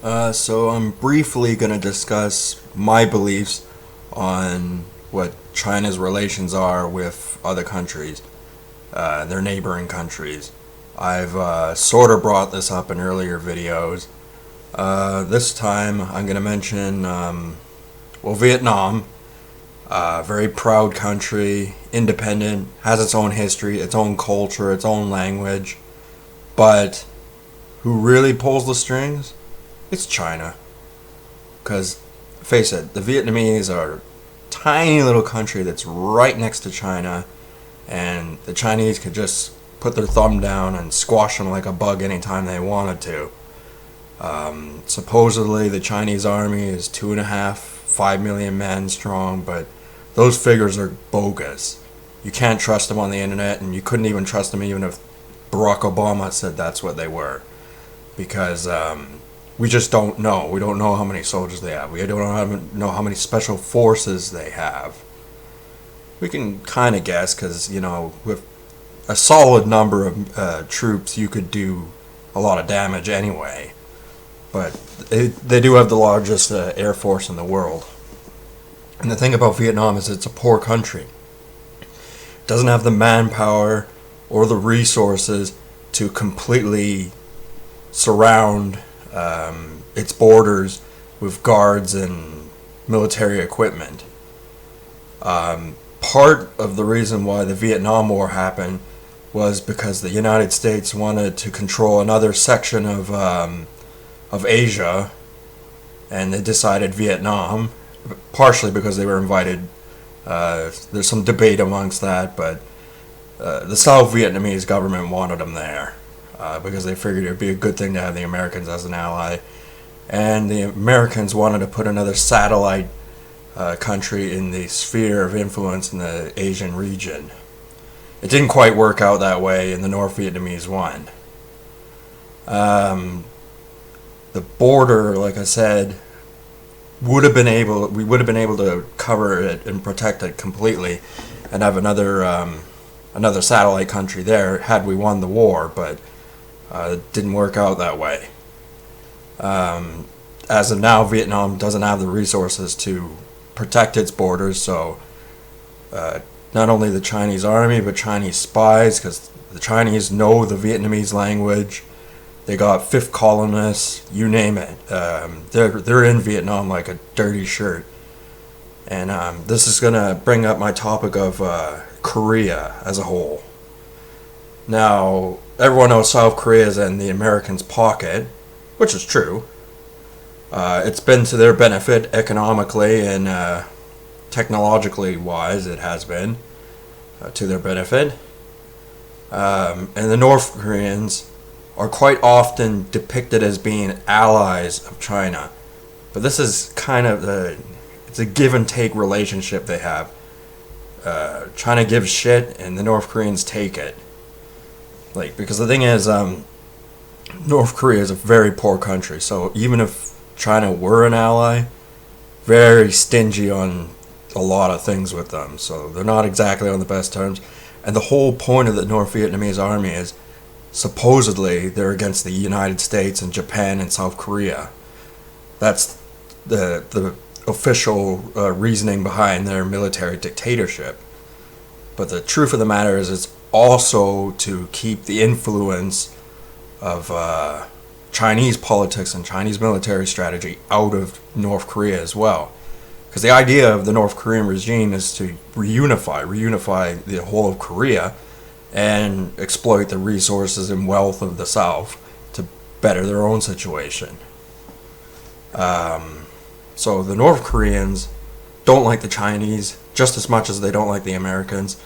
So I'm briefly going to discuss my beliefs on what China's relations are with other countries, their neighboring countries. I've sort of brought this up in earlier videos. This time I'm going to mention, Vietnam, very proud country, independent, has its own history, its own culture, its own language, but who really pulls the strings? It's China. Because, face it, the Vietnamese are a tiny little country that's right next to China, and the Chinese could just put their thumb down and squash them like a bug anytime they wanted to. Supposedly, the Chinese army is 2.5, 5 million men strong, but those figures are bogus. You can't trust them on the internet, and you couldn't even trust them even if Barack Obama said that's what they were. Because we just don't know. We don't know how many soldiers they have. We don't know how many special forces they have. We can kind of guess because, with a solid number of troops, you could do a lot of damage anyway. But they do have the largest air force in the world. And the thing about Vietnam is it's a poor country. It doesn't have the manpower or the resources to completely surround its borders with guards and military equipment. Part of the reason why the Vietnam War happened was because the United States wanted to control another section of Asia, and they decided Vietnam, partially because they were invited. There's some debate amongst that, but the South Vietnamese government wanted them there. Because they figured it would be a good thing to have the Americans as an ally. And the Americans wanted to put another satellite country in the sphere of influence in the Asian region. It didn't quite work out that way, and the North Vietnamese won. The border, like I said, we would have been able to cover it and protect it completely, and have another satellite country there had we won the war, but it didn't work out that way. As of now, Vietnam doesn't have the resources to protect its borders, so not only the Chinese army, but Chinese spies, because the Chinese know the Vietnamese language. They got fifth colonists, you name it. They're in Vietnam like a dirty shirt. And this is going to bring up my topic of Korea as a whole. Now, everyone knows South Korea is in the Americans' pocket, which is true. It's been to their benefit economically and technologically wise. It has been to their benefit. And the North Koreans are quite often depicted as being allies of China. But this is kind of it's a give and take relationship they have. China gives shit and the North Koreans take it. Because the thing is, North Korea is a very poor country, so even if China were an ally, very stingy on a lot of things with them, so they're not exactly on the best terms. And the whole point of the North Vietnamese army is supposedly they're against the United States and Japan and South Korea. That's the official reasoning behind their military dictatorship. But the truth of the matter is it's also to keep the influence of Chinese politics and Chinese military strategy out of North Korea as well. Because the idea of the North Korean regime is to reunify the whole of Korea and exploit the resources and wealth of the South to better their own situation. So the North Koreans don't like the Chinese just as much as they don't like the Americans,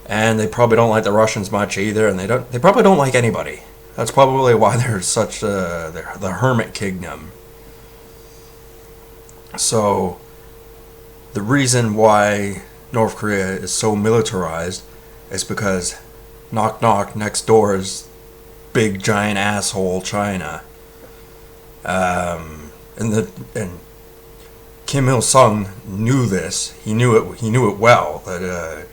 and they probably don't like the Russians much either, and they probably don't like anybody. That's probably why they're such the hermit kingdom. So the reason why North Korea is so militarized is because knock knock, next door is big giant asshole China. And Kim Il Sung knew this. He knew it well, that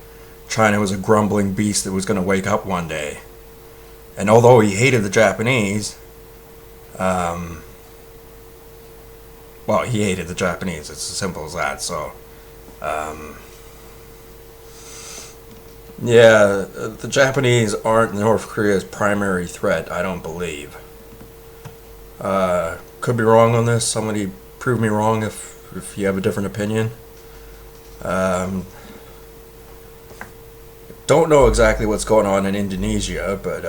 China was a grumbling beast that was going to wake up one day. And although he hated the Japanese, well, he hated the Japanese. It's as simple as that. So, yeah, the Japanese aren't North Korea's primary threat, I don't believe. Could be wrong on this. Somebody prove me wrong if you have a different opinion. Don't know exactly what's going on in Indonesia, but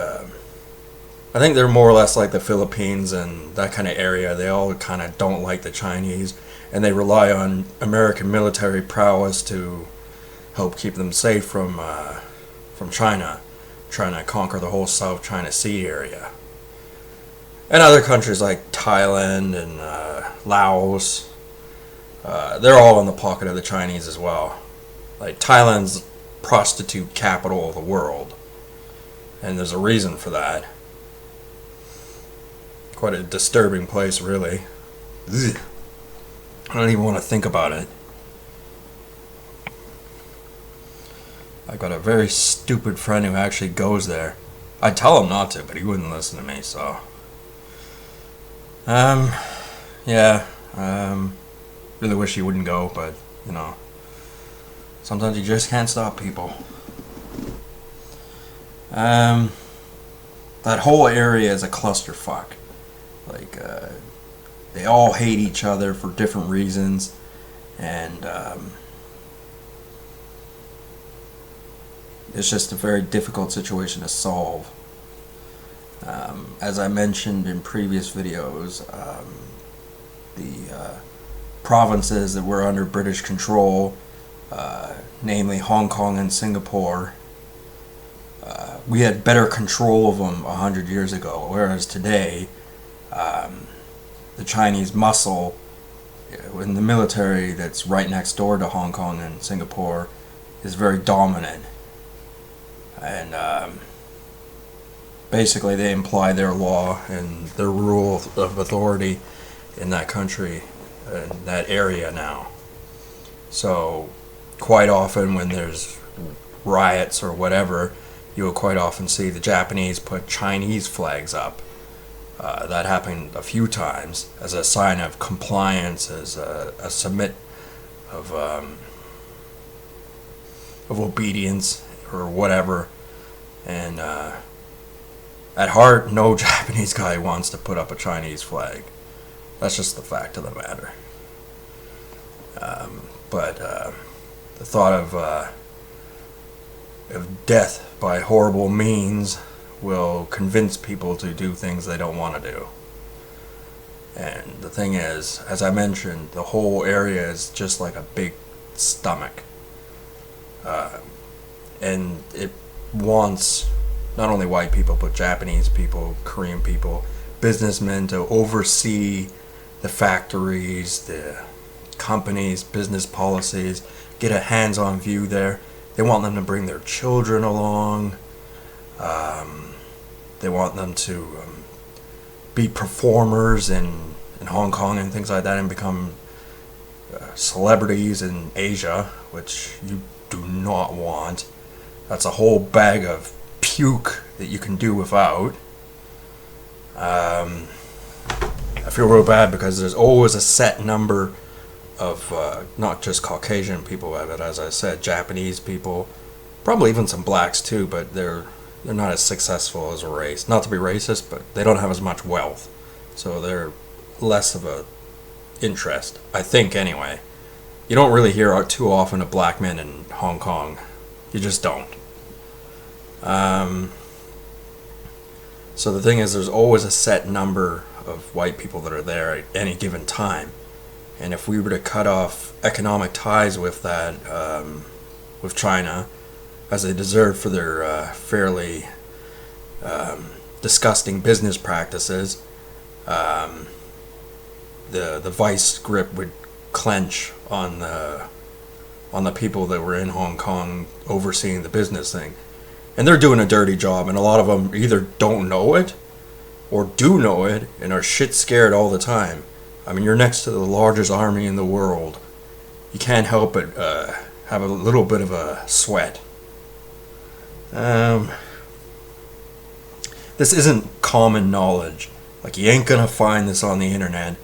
I think they're more or less like the Philippines and that kind of area. They all kind of don't like the Chinese, and they rely on American military prowess to help keep them safe from China, trying to conquer the whole South China Sea area. And other countries like Thailand and Laos, they're all in the pocket of the Chinese as well. Like Thailand's prostitute capital of the world, and there's a reason for that. Quite a disturbing place, really. Ugh. I don't even want to think about it. I got a very stupid friend who actually goes there. I tell him not to, but he wouldn't listen to me, so. Yeah, really wish he wouldn't go, but, you know, sometimes you just can't stop people. That whole area is a clusterfuck. Like, they all hate each other for different reasons, and, it's just a very difficult situation to solve. As I mentioned in previous videos, the provinces that were under British control, namely Hong Kong and Singapore, we had better control of them 100 years ago, whereas today, the Chinese muscle in the military that's right next door to Hong Kong and Singapore is very dominant. And basically they imply their law and their rule of authority in that country, in that area now. So quite often when there's riots or whatever, you will quite often see the Japanese put Chinese flags up. That happened a few times as a sign of compliance, as a submit of obedience or whatever. And at heart, no Japanese guy wants to put up a Chinese flag. That's just the fact of the matter. But the thought of death by horrible means will convince people to do things they don't want to do. And the thing is, as I mentioned, the whole area is just like a big stomach. And it wants not only white people, but Japanese people, Korean people, businessmen to oversee the factories, the companies, business policies, get a hands-on view there. They want them to bring their children along. They want them to be performers in Hong Kong and things like that, and become celebrities in Asia, which you do not want. That's a whole bag of puke that you can do without. I feel real bad because there's always a set number of not just Caucasian people, but as I said, Japanese people, probably even some blacks too, but they're not as successful as a race. Not to be racist, but they don't have as much wealth, so they're less of a interest, I think, anyway. You don't really hear too often of black men in Hong Kong. You just don't. So the thing is, there's always a set number of white people that are there at any given time. And if we were to cut off economic ties with that, with China, as they deserve for their fairly disgusting business practices, the vice grip would clench on the people that were in Hong Kong overseeing the business thing. And they're doing a dirty job, and a lot of them either don't know it or do know it and are shit scared all the time. I mean, you're next to the largest army in the world. You can't help but have a little bit of a sweat. This isn't common knowledge. Like, you ain't gonna find this on the internet.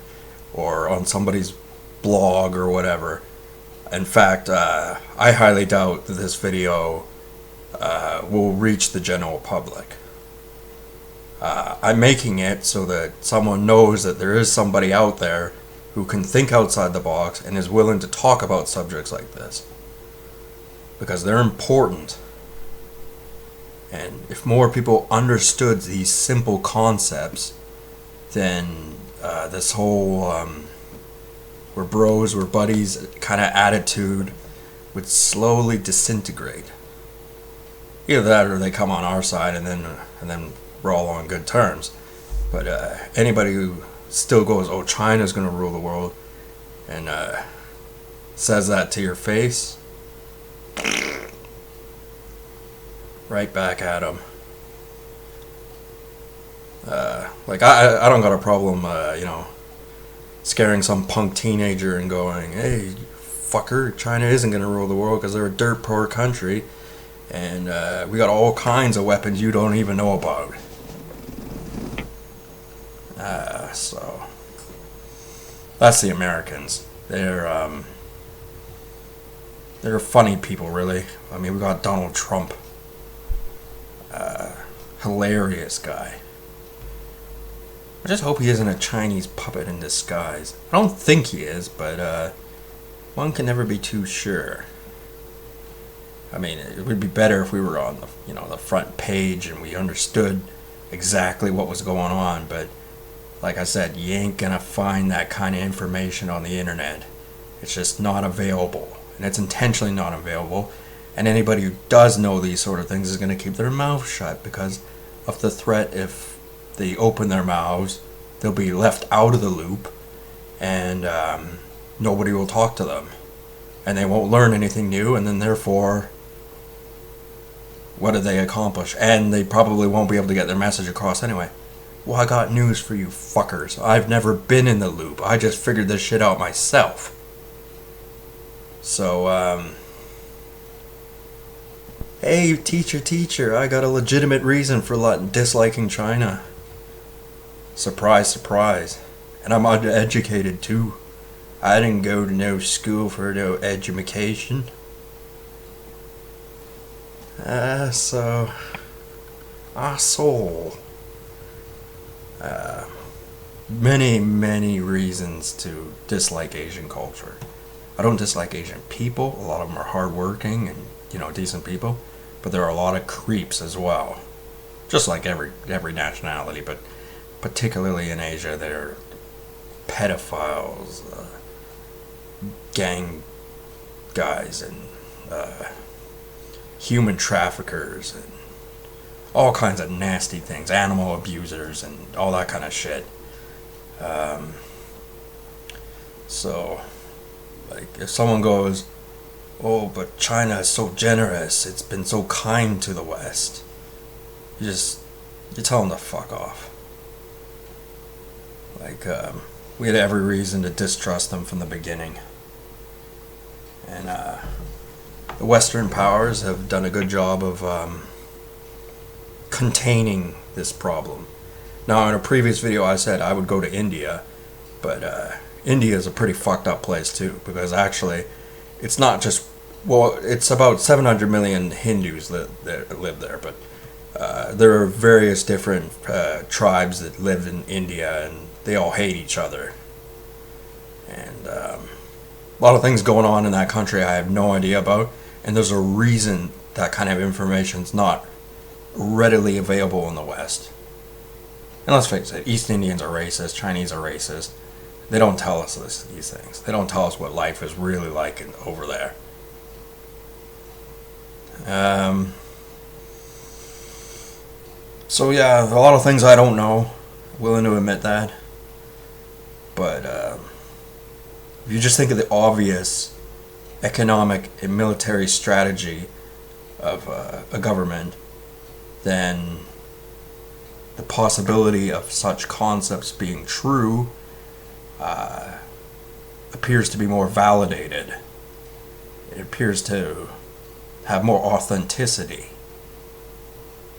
or on somebody's blog or whatever. In fact, I highly doubt that this video will reach the general public. I'm making it so that someone knows that there is somebody out there who can think outside the box and is willing to talk about subjects like this. Because they're important. And if more people understood these simple concepts, then this whole we're bros, we're buddies kind of attitude would slowly disintegrate. Either that or they come on our side and then we're all on good terms. But anybody who still goes, oh, China's going to rule the world, and says that to your face, right back at them. Like, I don't got a problem, scaring some punk teenager and going, hey, fucker, China isn't going to rule the world because they're a dirt poor country, and we got all kinds of weapons you don't even know about. So that's the Americans. They're funny people, really. I mean, we got Donald Trump, hilarious guy. I just hope he isn't a Chinese puppet in disguise. I don't think he is, but one can never be too sure. I mean, it would be better if we were on the front page and we understood exactly what was going on, but like I said, you ain't gonna find that kind of information on the internet. It's just not available, and it's intentionally not available, and anybody who does know these sort of things is gonna keep their mouth shut because of the threat. If they open their mouths, they'll be left out of the loop, and nobody will talk to them, and they won't learn anything new, and then therefore, what did they accomplish? And they probably won't be able to get their message across anyway. Well, I got news for you fuckers. I've never been in the loop. I just figured this shit out myself. So, hey, teacher, I got a legitimate reason for disliking China. Surprise, surprise. And I'm uneducated too. I didn't go to no school for no education. Many reasons to dislike Asian culture. I don't dislike Asian people. A lot of them are hardworking and decent people, but there are a lot of creeps as well. Just like every nationality, but particularly in Asia, they're pedophiles, gang guys, and human traffickers, and all kinds of nasty things, animal abusers, and all that kind of shit. So, like, if someone goes, oh, but China is so generous, it's been so kind to the West, you tell them to fuck off. Like, we had every reason to distrust them from the beginning. And the Western powers have done a good job of containing this problem. Now, in a previous video I said I would go to India, but India is a pretty fucked up place too, because actually it's not just, well, it's about 700 million Hindus that live there, but there are various different tribes that live in India, and they all hate each other. And a lot of things going on in that country I have no idea about, and there's a reason that kind of information is not readily available in the West. And let's face it, East Indians are racist, Chinese are racist. They don't tell us these things. They don't tell us what life is really like over there. So yeah, a lot of things I don't know. Willing to admit that. But if you just think of the obvious economic and military strategy of a government, then the possibility of such concepts being true appears to be more validated. It appears to have more authenticity.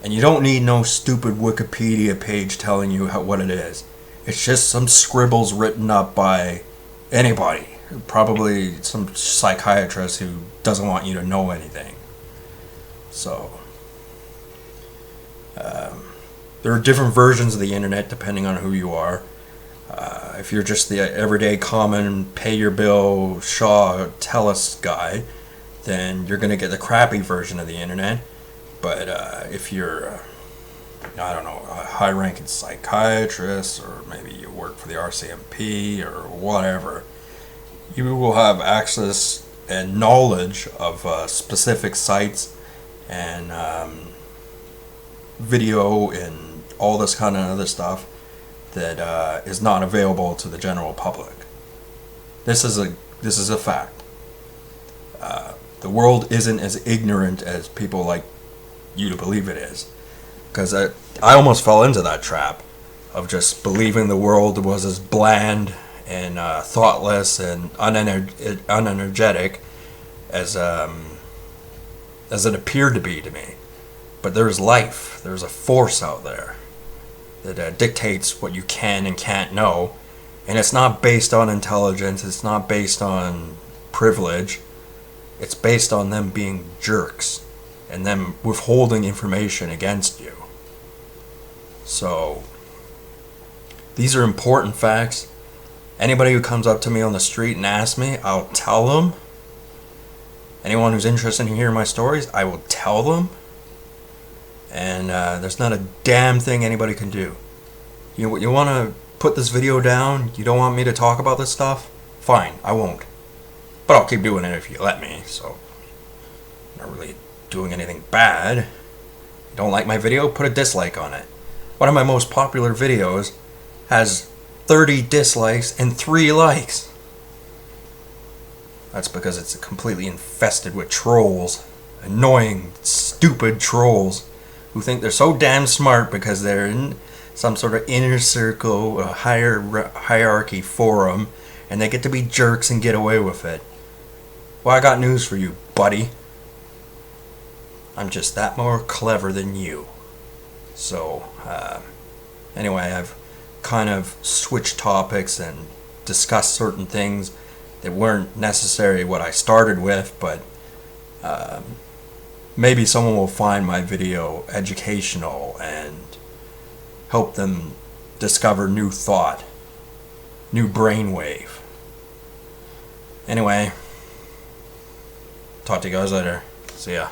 And you don't need no stupid Wikipedia page telling you what it is. It's just some scribbles written up by anybody. Probably some psychiatrist who doesn't want you to know anything. So, there are different versions of the internet depending on who you are. If you're just the everyday common pay your bill Shaw Telus guy, then you're going to get the crappy version of the internet. But if you're, I don't know, a high-ranking psychiatrist, or maybe you work for the RCMP or whatever, you will have access and knowledge of specific sites and video and all this kind of other stuff that is not available to the general public. This is a fact. The world isn't as ignorant as people like you to believe it is. Because I almost fell into that trap of just believing the world was as bland and thoughtless and unenergetic as it appeared to be to me. But there's life. There's a force out there that dictates what you can and can't know. And it's not based on intelligence. It's not based on privilege. It's based on them being jerks and them withholding information against you. So, these are important facts. Anybody who comes up to me on the street and asks me, I'll tell them. Anyone who's interested in hearing my stories, I will tell them. And there's not a damn thing anybody can do. You want to put this video down? You don't want me to talk about this stuff? Fine, I won't. But I'll keep doing it if you let me, so I'm not really doing anything bad. You don't like my video? Put a dislike on it. One of my most popular videos has 30 dislikes and 3 likes. That's because it's completely infested with trolls. Annoying, stupid trolls who think they're so damn smart because they're in some sort of inner circle, a hierarchy forum, and they get to be jerks and get away with it. Well, I got news for you, buddy. I'm just that more clever than you. So, anyway, I've kind of switched topics and discussed certain things that weren't necessarily what I started with, but maybe someone will find my video educational and help them discover new thought, new brainwave. Anyway, talk to you guys later. See ya.